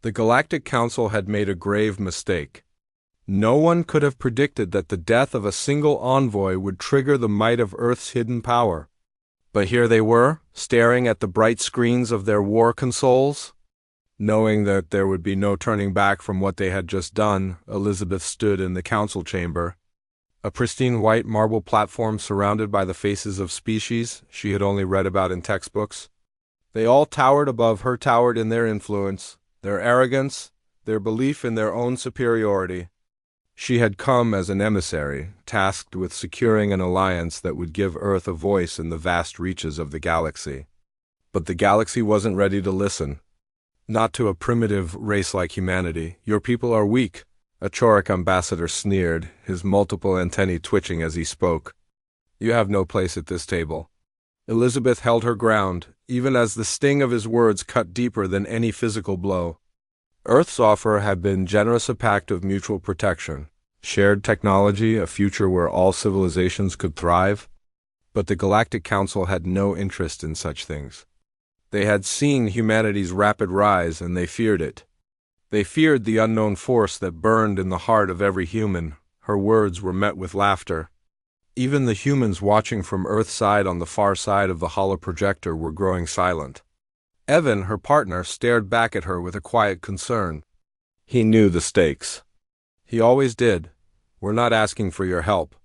The Galactic Council had made a grave mistake. No one could have predicted that the death of a single envoy would trigger the might of Earth's hidden power. But here they were, staring at the bright screens of their war consoles. Knowing that there would be no turning back from what they had just done, Elizabeth stood in the council chamber. A pristine white marble platform surrounded by the faces of species she had only read about in textbooks. They all towered above her, towered in their influence, their arrogance, their belief in their own superiority. She had come as an emissary, tasked with securing an alliance that would give Earth a voice in the vast reaches of the galaxy. But the galaxy wasn't ready to listen. Not to a primitive race like humanity. Your people are weak, a Choric ambassador sneered, his multiple antennae twitching as he spoke. You have no place at this table. Elizabeth held her ground, even as the sting of his words cut deeper than any physical blow. Earth's offer had been generous, a pact of mutual protection, shared technology, a future where all civilizations could thrive. But the Galactic Council had no interest in such things. They had seen humanity's rapid rise, and they feared it. They feared the unknown force that burned in the heart of every human. Her words were met with laughter. Even the humans watching from Earth's side on the far side of the holoprojector were growing silent. Evan, her partner, stared back at her with a quiet concern. He knew the stakes. He always did. We're not asking for your help,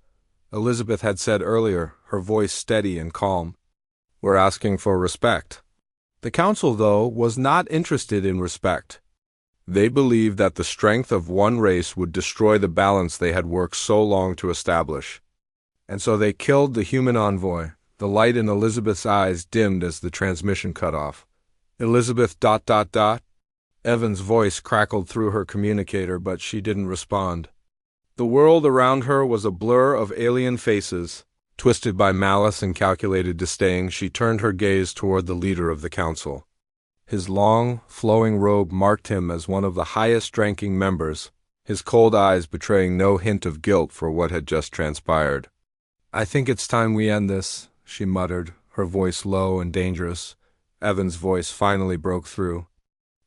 Elizabeth had said earlier, her voice steady and calm. We're asking for respect. The council, though, was not interested in respect. They believed that the strength of one race would destroy the balance they had worked so long to establish. And so they killed the human envoy. The light in Elizabeth's eyes dimmed as the transmission cut off. Elizabeth ... Evan's voice crackled through her communicator, but she didn't respond. The world around her was a blur of alien faces. Twisted by malice and calculated disdain, she turned her gaze toward the leader of the council. His long, flowing robe marked him as one of the highest-ranking members, his cold eyes betraying no hint of guilt for what had just transpired. I think it's time we end this, she muttered, her voice low and dangerous. Evan's voice finally broke through.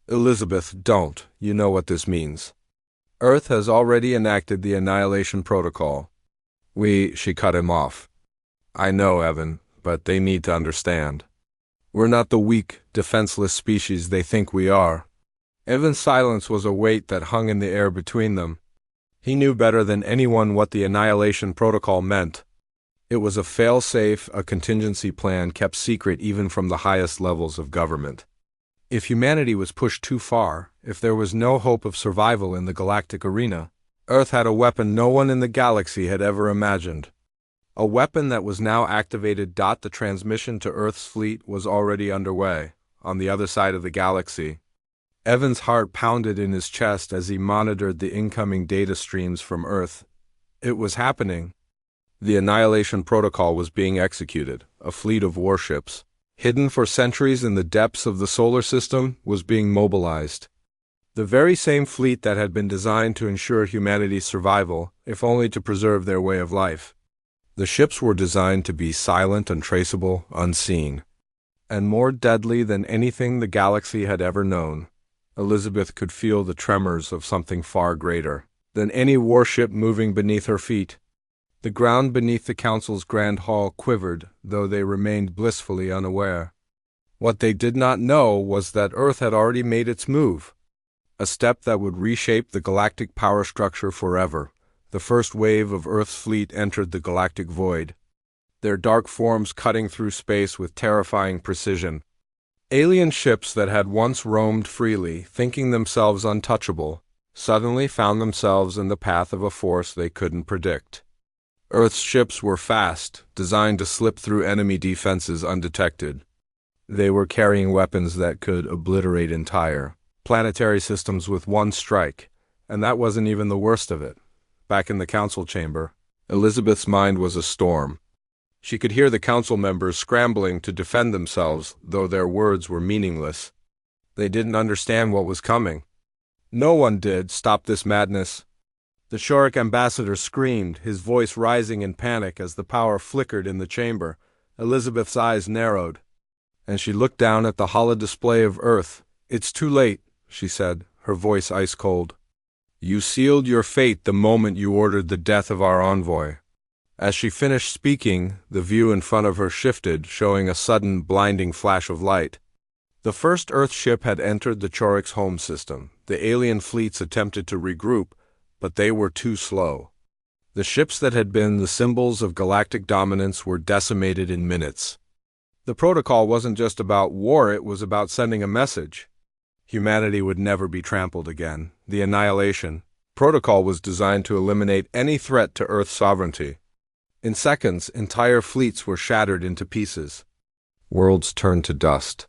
Elizabeth, don't. You know what this means. Earth has already enacted the Annihilation Protocol. She cut him off. I know, Evan, but they need to understand. We're not the weak, defenseless species they think we are. Evan's silence was a weight that hung in the air between them. He knew better than anyone what the Annihilation Protocol meant. It was a fail-safe, a contingency plan kept secret even from the highest levels of government. If humanity was pushed too far, if there was no hope of survival in the galactic arena, Earth had a weapon no one in the galaxy had ever imagined. A weapon that was now activated. The transmission to Earth's fleet was already underway, on the other side of the galaxy. Evan's heart pounded in his chest as he monitored the incoming data streams from Earth. It was happening. The Annihilation Protocol was being executed. A fleet of warships, hidden for centuries in the depths of the solar system, was being mobilized. The very same fleet that had been designed to ensure humanity's survival, if only to preserve their way of life. The ships were designed to be silent, untraceable, unseen, and more deadly than anything the galaxy had ever known. Elizabeth could feel the tremors of something far greater than any warship moving beneath her feet. The ground beneath the council's grand hall quivered, though they remained blissfully unaware. What they did not know was that Earth had already made its move, a step that would reshape the galactic power structure forever. The first wave of Earth's fleet entered the galactic void, their dark forms cutting through space with terrifying precision. Alien ships that had once roamed freely, thinking themselves untouchable, suddenly found themselves in the path of a force they couldn't predict. Earth's ships were fast, designed to slip through enemy defenses undetected. They were carrying weapons that could obliterate entire planetary systems with one strike, and that wasn't even the worst of it. Back in the council chamber, Elizabeth's mind was a storm. She could hear the council members scrambling to defend themselves, though their words were meaningless. They didn't understand what was coming. No one did. Stop this madness. The Choric ambassador screamed, his voice rising in panic as the power flickered in the chamber. Elizabeth's eyes narrowed, and she looked down at the hollow display of Earth. It's too late, she said, her voice ice-cold. "You sealed your fate the moment you ordered the death of our envoy." As she finished speaking, the view in front of her shifted, showing a sudden, blinding flash of light. The first Earth ship had entered the Chorix home system. The alien fleets attempted to regroup, but they were too slow. The ships that had been the symbols of galactic dominance were decimated in minutes. The protocol wasn't just about war, it was about sending a message. Humanity would never be trampled again. The Annihilation protocol was designed to eliminate any threat to Earth's sovereignty. In seconds, entire fleets were shattered into pieces. Worlds turned to dust.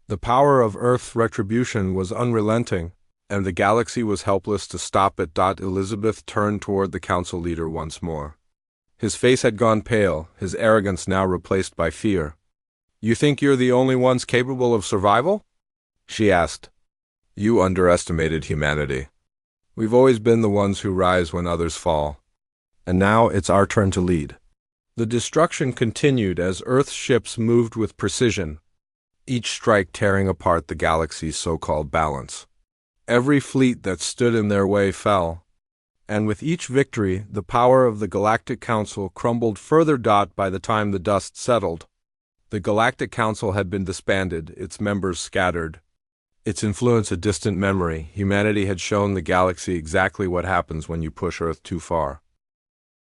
The power of Earth's retribution was unrelenting, and the galaxy was helpless to stop it. Elizabeth turned toward the council leader once more. His face had gone pale, his arrogance now replaced by fear. "You think you're the only ones capable of survival?" she asked. "You underestimated humanity. We've always been the ones who rise when others fall. And now it's our turn to lead." The destruction continued as Earth's ships moved with precision, each strike tearing apart the galaxy's so-called balance. Every fleet that stood in their way fell, and with each victory, the power of the Galactic Council crumbled further. By the time the dust settled, the Galactic Council had been disbanded, its members scattered, its influence a distant memory. Humanity had shown the galaxy exactly what happens when you push Earth too far.